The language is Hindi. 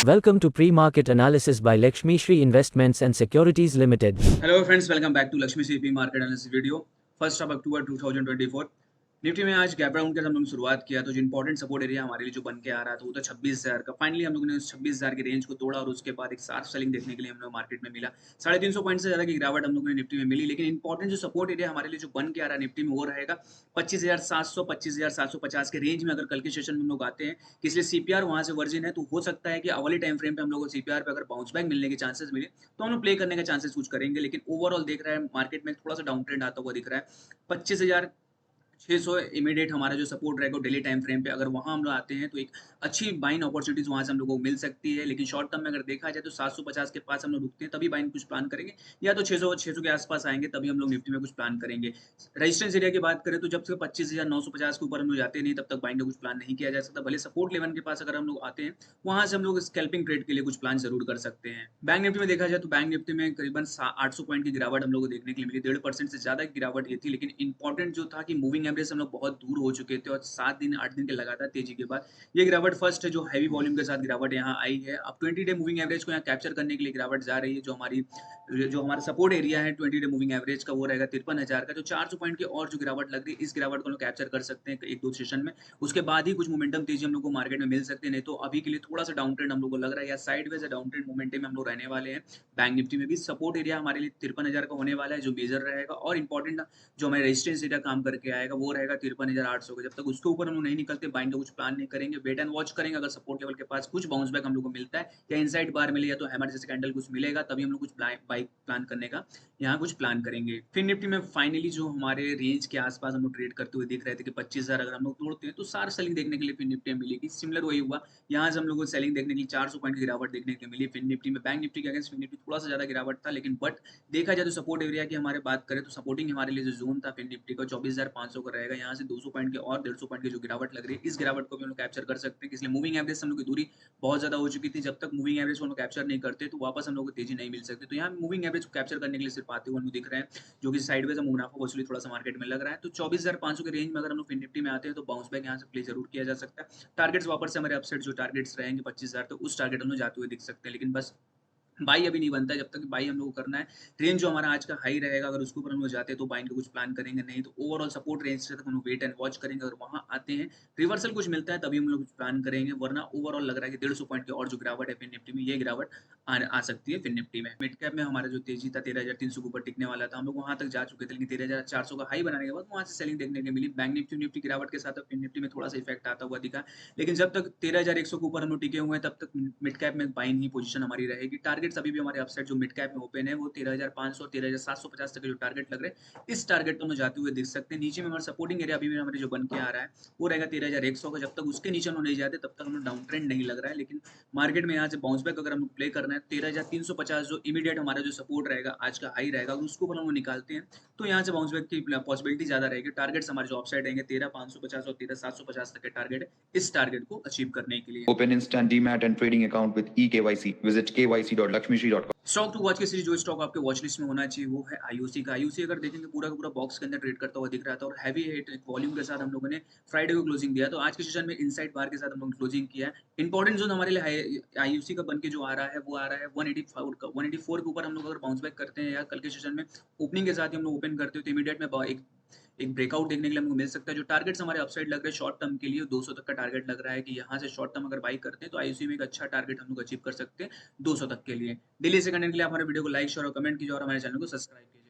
Welcome to Pre-Market Analysis by Lakshmi Shri Investments and Securities Limited. Hello friends, welcome back to Lakshmi Shri Pre-Market Analysis video. 1st of October 2024. Nifty में आज गैप राउंड के हम लोगों ने शुरुआत किया तो जो इंपॉर्टेंट सपोर्ट एरिया हमारे लिए जो बन के आ रहा था वो था 26,000 का। फाइनली हम लोगों ने 26,000 की रेंज को तोड़ा और उसके बाद एक शार्प सेलिंग देखने के लिए हम लोग मार्केट में मिला। 350 पॉइंट से ज्यादा की गिरावट हम लोगों ने निफ्टी में मिली, लेकिन इंपॉर्टेंट जो सपोर्ट एरिया हमारे लिए जो बन के आ रहा है निफ्टी में वो रहेगा 25,700 25,750 के रेंज में। अगर कल के सेशन में हम लोग आते हैं कि इसलिए सीपीआर वहां से वर्जिन है, तो हो सकता है कि अगले टाइम फ्रेम पे हम लोग को सीपीआर पे अगर बाउंस बैक मिलने के चांसेस मिले तो हम लोग प्ले करने का चांसेस कुछ करेंगे। लेकिन ओवरऑल देख रहा है मार्केट में थोड़ा सा डाउन ट्रेंड आता हुआ दिख रहा है। 25,600 इमीडिएट हमारा जो सपोर्ट रहेगा डेली टाइम फ्रेम पे, अगर वहां हम लोग आते हैं तो एक अच्छी बाइंग अपॉर्चुनिटीज वहां से हम लोगों को मिल सकती है। लेकिन शॉर्ट टर्म में अगर देखा जाए तो 750 के पास हम लोग रुकते हैं तभी बाइंग कुछ प्लान करेंगे, या तो 600 के आसपास आएंगे तभी हम लोग निफ्टी में कुछ प्लान करेंगे। रेजिस्टेंस एरिया की बात करें तो जब तक 25,950 के ऊपर हम लोग जाते नहीं तब तक बाइंग का कुछ प्लान नहीं किया जा सकता। भले सपोर्ट लेवल के पास अगर हम लोग आते हैं वहां से हम लोग स्कैल्पिंग ट्रेड के लिए कुछ प्लान जरूर कर सकते हैं। बैंक निफ्टी में देखा जाए तो बैंक निफ्टी में करीबन 800 पॉइंट की गिरावट हम लोग को देखने के लिए मिली। 1.5% से ज्यादा की गिरावट ये थी, लेकिन इंपॉर्टेंट जो था कि मूविंग एवरेज हम लोग बहुत दूर हो चुके थे और 7 दिन 8 दिन के लगातार तेजी के बाद ये गिरावट फर्स्ट है जो हैवी वॉल्यूम के साथ गिरावट यहाँ आई है। अब 20 डे मूविंग एवरेज को यहाँ कैप्चर करने के लिए गिरावट जा रही है। जो हमारा सपोर्ट एरिया है 20 डे मूविंग एवरेज का वो रहेगा 53,000 का। जो 400 पॉइंट की और जो गिरावट लग रही है इस गिरावट को हम लोग कैप्चर कर सकते हैं एक दो सेशन में, उसके बाद ही कुछ मोमेंटम तेजी हम लोग को मार्केट में मिल सकते हैं। नहीं तो अभी के लिए थोड़ा सा डाउन ट्रेंड हम लोग को लग रहा है या sideways down trend momentum में हम लोग रहने वाले हैं। बैंक निफ्टी में भी सपोर्ट एरिया हमारे लिए 53,000 का होने वाला है जो मेजर रहेगा, और इंपॉर्टेंट जो हमारे रेजिस्टेंस एरिया काम करके आएगा वो रहेगा 53,800 का। जब तक उसके ऊपर हम लोग नहीं निकलते बाइंग का कुछ प्लान नहीं करेंगे, वेट एंड वॉच करेंगे। अगर सपोर्ट लेवल के पास कुछ बाउंस बैक हम लोग को मिलता है या इनसाइड बार मिले या तो हैमर जैसे कैंडल कुछ मिलेगा तभी हम लोग कुछ बाइक प्लान करने का यहाँ कुछ प्लान करेंगे। फिर निफ्टी में फाइनली जो हमारे रेंज के आसपास हम लोग ट्रेड करते हुए दिख रहे थे कि 25,000 अगर हम लोग तोड़ते हैं तो सार सेलिंग देखने के लिए फिर निफ्टी में मिलेगी। सिमिलर वही हुआ, यहाँ से हम लोग को सेलिंग देखने के लिए 400 पॉइंट की गिरावट देखने के लिए मिली फिर निफ्टी में। बैंक निफ्टी के अगेंस्ट फिर निफ्टी थोड़ा सा ज्यादा गिरावट था, लेकिन बट देखा जाए तो सपोर्ट एरिया की हमारे बात करें तो सपोर्टिंग हमारे लिए जो जोन था फिर निफ्टी का 24,500 का रहेगा। यहाँ से 200 पॉइंट के और 150 पॉइंट की जो गिरावट लग रही है इस गिरावट को भी हम लोग कैप्चर कर सकते हैं। इसलिए मूविंग एवरेज हम लोग की दूरी बहुत ज्यादा हो चुकी थी। जब तक मूविंग एवरेज को हम लोग कैप्चर नहीं करते तो वापस हम लोग को तेजी नहीं मिल सकती। तो यहाँ मूविंग एवरेज को कैप्चर करने के लिए सिर्फ आते हुए हम दिख रहे हैं, जो कि साइडवेज मुनाफा वसूली थोड़ा सा मार्केट में लग रहा है। तो 24,500 के रेंज में अगर हम लोग निफ्टी में आते हैं तो बाउंस बैक यहाँ से प्ले जरूर किया जा सकता है। टारगेट्स वापस से हमारे अपसेट जो टारगेट्स रहेंगे 25,000, तो उस टारगेट हम लोग जाते हुए दिख सकते हैं। लेकिन बस बाई अभी नहीं बनता है, जब तक बाई हम लोग को करना है। रेंज जो हमारा आज का हाई रहेगा अगर उसके ऊपर हम लोग जाते हैं तो बाइंग का कुछ प्लान करेंगे, नहीं तो ओवरऑल सपोर्ट रेंज से तक हम लोग वेट एंड वॉच करेंगे। अगर वहां आते हैं रिवर्सल कुछ मिलता है तभी हम लोग कुछ प्लान करेंगे, वरना ओवरऑल लग रहा है कि 150 पॉइंट की और जो गिरावट है फिर निफ्टी में ये गिरावट आ सकती है। फिर निफ्टी में मिड कैप में हमारा जो तेजी था 13,300 के ऊपर टिकने वाला था, हम लोग वहां तक जा चुके थे, लेकिन 13,400 का हाई बनाने के बाद वहां से सेलिंग देखने को मिली। बैंक निफ्टी गिरावट के साथ फिर निफ्टी में थोड़ा सा इफेक्ट आता हुआ दिखा, लेकिन जब तक 13,100 के ऊपर हम लोग टिके हुए हैं तब तक मिड कैप में बाइंग ही पोजीशन हमारी रहेगी। टारगेट्स अभी भी हमारे अपसाइड जो मिड कैप में ओपन है वो 13,500 13,750 तक के जो टारगेट लग रहे हैं इस टारगेट को हम जाते हुए दिख सकते हैं। नीचे में हमारा सपोर्टिंग एरिया अभी भी हमारे जो बन के आ रहा है वो रहेगा 13,100 का। जब तक उसके नीचे हम नहीं जाते तब तक हम डाउन ट्रेंड नहीं लग रहा है, लेकिन मार्केट में यहाँ से बाउंस बैक अगर हम प्ले करना है 13,350 जो इमीडिएट हमारा जो सपोर्ट रहेगा आज का हाई रहेगा, उसको अगर हम निकालते हैं तो यहाँ से बाउंस बैक की पॉसिबिलिटी ज्यादा रहेगी। टारगेट्स हमारे जो ऑफसाइड रहेंगे 13,550 और 13,750 तक के टारगेट है इस टारगेट को अचीव करने के लिए। Open instant demat and trading account with eKYC. Visit kyc.lakshmishri.com. Stock to watch की सीरीज जो स्टॉक आपके वॉच लिस्ट में होना चाहिए वो है आईओसी का। आईओसी अगर देखेंगे पूरा का पूरा बॉक्स के अंदर ट्रेड करता हुआ दिख रहा था और हैवी हिट वॉल्यूम के साथ हम लोगों ने फ्राइडे को क्लोजिंग दिया। तो आज के सेशन में इनसाइड बार के साथ हम लोग क्लोजिंग किया है। इंपॉर्टेंट जोन हमारे लिए आईओसी का बन के जो आ रहा है वो आ रहा है 184 का। 184 के ऊपर हम लोग अगर बाउंस बैक करते हैं या कल के सेशन में ओपनिंग के साथ ही हम लोग ओपन करते हो तो इमीडिएट में एक ब्रेकआउट देखने के लिए हमको मिल सकता है। जो टारगेट्स हमारे अपसाइड लग रहे हैं शॉर्ट टर्म के लिए 200 तक का टारगेट लग रहा है कि यहाँ से शॉर्ट टर्म अगर बाई करते हैं तो आईओसी में एक अच्छा टारगेट हम लोग अचीव कर सकते हैं 200 तक के लिए। डेली से कंटेंट के लिए आप हमारे वीडियो को लाइक शेयर और कमेंट कीजिए और हमारे चैनल को सब्सक्राइब कीजिए।